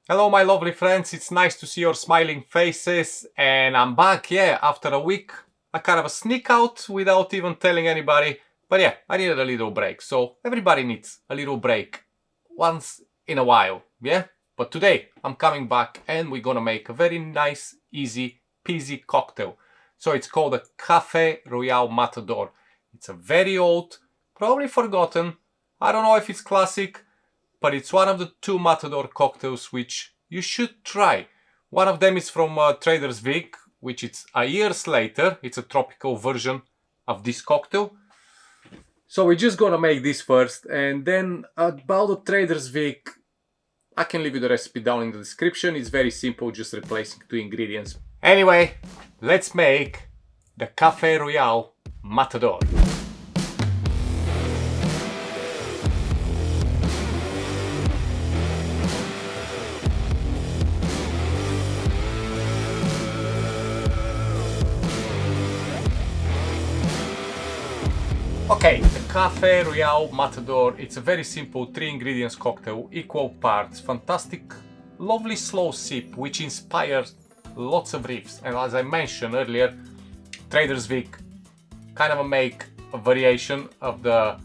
Hello my lovely friends, it's nice to see your smiling faces and I'm back, after a week. I kind of a sneak out without even telling anybody, but I needed a little break, so everybody needs a little break once in a while, But today I'm coming back and we're gonna make a very nice, easy peasy cocktail. So it's called a Café Royal Matador. It's a very old, probably forgotten, I don't know if it's classic, but it's one of the two Matador cocktails which you should try. One of them is from Trader's Vic, which it's a years later. It's a tropical version of this cocktail. So we're just gonna make this first, and then about the Trader's Vic, I can leave you the recipe down in the description. It's very simple, just replacing two ingredients. Anyway, let's make the Café Royal Matador. Okay, the Café Royal Matador, it's a very simple 3 ingredients cocktail, equal parts, fantastic, lovely slow sip, which inspires lots of riffs. And as I mentioned earlier, Trader's Vic kind of make a variation of the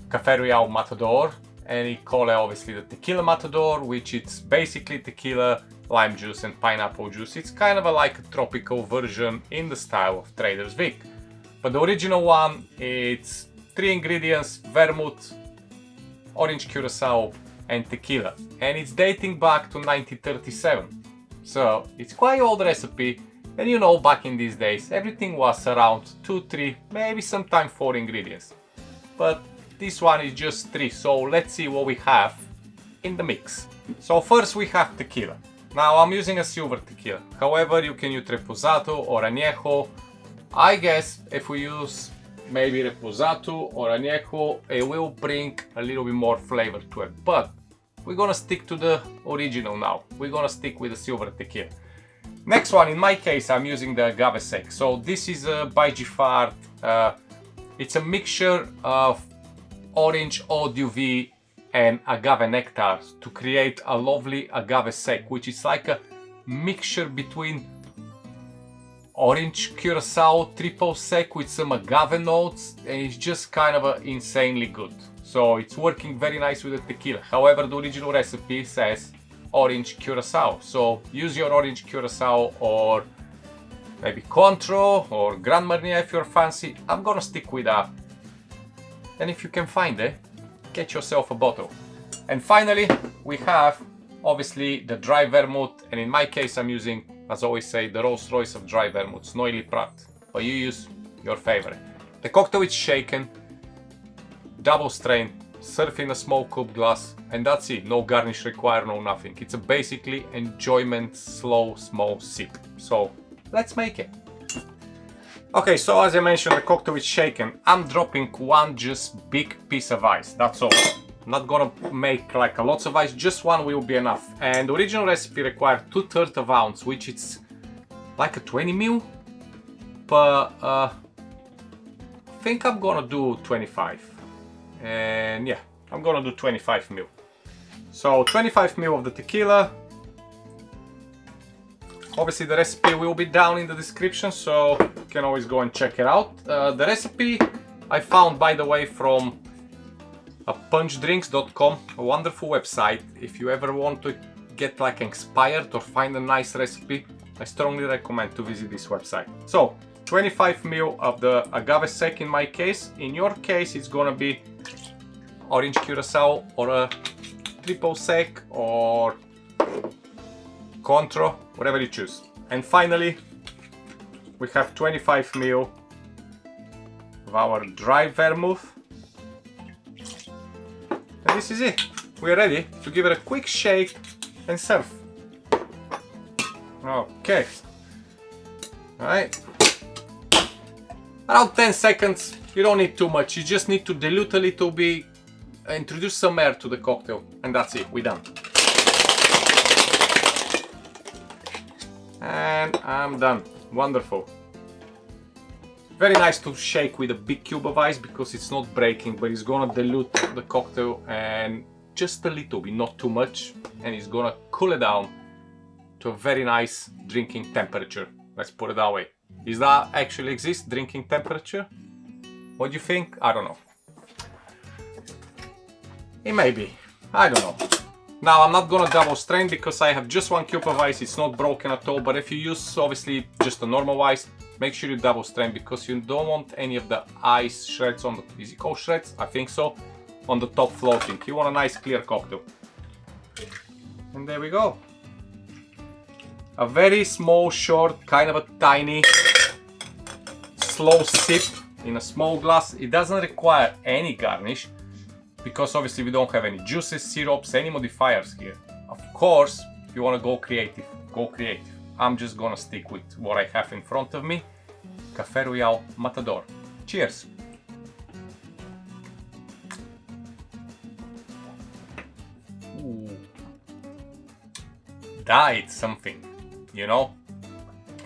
Café Royal Matador, and he call it obviously the Tequila Matador, which it's basically tequila, lime juice and pineapple juice. It's kind of like a tropical version in the style of Trader's Vic. But the original one, it's 3 ingredients, vermouth, orange curacao and tequila. And it's dating back to 1937. So it's quite old recipe. And you know, back in these days, everything was around 2, 3, maybe sometimes 4 ingredients. But this one is just 3. So let's see what we have in the mix. So first we have tequila. Now I'm using a silver tequila. However, you can use reposato or añejo. I guess if we use maybe reposato or añejo, it will bring a little bit more flavor to it. But we're gonna stick to the original now. We're gonna stick with the silver tequila. Next one, in my case, I'm using the agave sec. So this is by Giffard. It's a mixture of orange eau de vie and agave nectar to create a lovely agave sec, which is like a mixture between orange curacao triple sec with some agave notes, and it's just kind of insanely good. So it's working very nice with the tequila. However, the original recipe says orange curacao, so use your orange curacao or maybe Cointreau or Grand Marnier if you're fancy. I'm gonna stick with that, and if you can find it, get yourself a bottle. And finally we have obviously the dry vermouth, and in my case I'm using, as I always say, the Rolls Royce of dry vermouth, Noilly Prat, but you use your favorite. The cocktail is shaken, double strain, serve in a small cup glass, and that's it. No garnish required, no nothing. It's a basically enjoyment, slow, small sip. So let's make it. Okay, so as I mentioned, the cocktail is shaken. I'm dropping one just big piece of ice, that's all. I'm not gonna make like a lots of ice, just one will be enough. And the original recipe required 2/3 of ounce, which it's like a 20 ml, but I think I'm gonna do 25. And I'm gonna do 25 ml. So 25 ml of the tequila. Obviously the recipe will be down in the description, so you can always go and check it out. The recipe I found, by the way, from punchdrinks.com, a wonderful website. If you ever want to get like inspired or find a nice recipe, I strongly recommend to visit this website. So 25 ml of the agave sec in my case. In your case it's gonna be orange curacao or a triple sec or Cointreau, whatever you choose. And finally we have 25 ml of our dry vermouth. And this is it. We're ready to give it a quick shake and serve. Okay. Alright. Around 10 seconds. You don't need too much. You just need to dilute a little bit, introduce some air to the cocktail, and that's it. We're done. And I'm done. Wonderful. Very nice to shake with a big cube of ice because it's not breaking, but it's gonna dilute the cocktail and just a little bit, not too much, and it's gonna cool it down to a very nice drinking temperature. Let's put it that way. Is that actually exist, drinking temperature? What do you think? I don't know. It may be. I don't know. Now I'm not gonna double strain because I have just one cube of ice. It's not broken at all, but if you use obviously just a normal ice, make sure you double strain because you don't want any of the ice shreds on the, is it called shreds? I think so. On the top floating. You want a nice clear cocktail. And there we go. A very small, short, kind of a tiny, slow sip in a small glass. It doesn't require any garnish because obviously we don't have any juices, syrups, any modifiers here. Of course, if you want to go creative, go creative. I'm just gonna stick with what I have in front of me. Café Royale Matador. Cheers! Ooh. That's something, you know?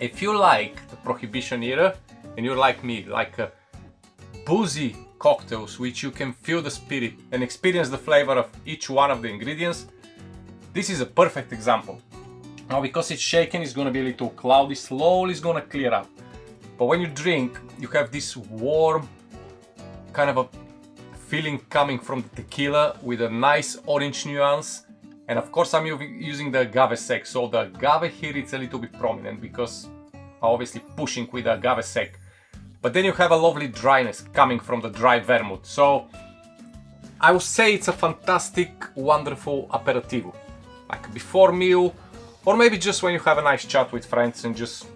If you like the Prohibition era, and you're like me, like boozy cocktails which you can feel the spirit and experience the flavor of each one of the ingredients, this is a perfect example. Now because it's shaken, it's gonna be a little cloudy, slowly it's gonna clear up. But when you drink, you have this warm kind of a feeling coming from the tequila with a nice orange nuance. And of course I'm using the agave sec, so the agave here is a little bit prominent because I'm obviously pushing with the agave sec. But then you have a lovely dryness coming from the dry vermouth. So I would say it's a fantastic, wonderful aperitivo. Like before meal, or maybe just when you have a nice chat with friends and just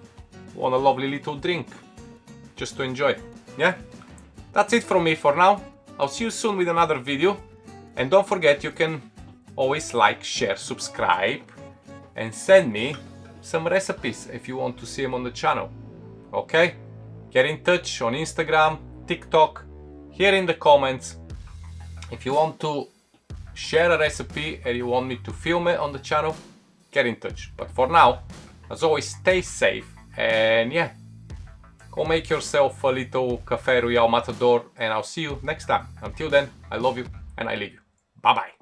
want a lovely little drink, just to enjoy. Yeah? That's it from me for now. I'll see you soon with another video. And don't forget, you can always like, share, subscribe, and send me some recipes if you want to see them on the channel. Okay? Get in touch on Instagram, TikTok, here in the comments. If you want to share a recipe and you want me to film it on the channel, get in touch. But for now, as always, stay safe and yeah, go make yourself a little Café Royale Matador and I'll see you next time. Until then, I love you and I leave you. Bye bye.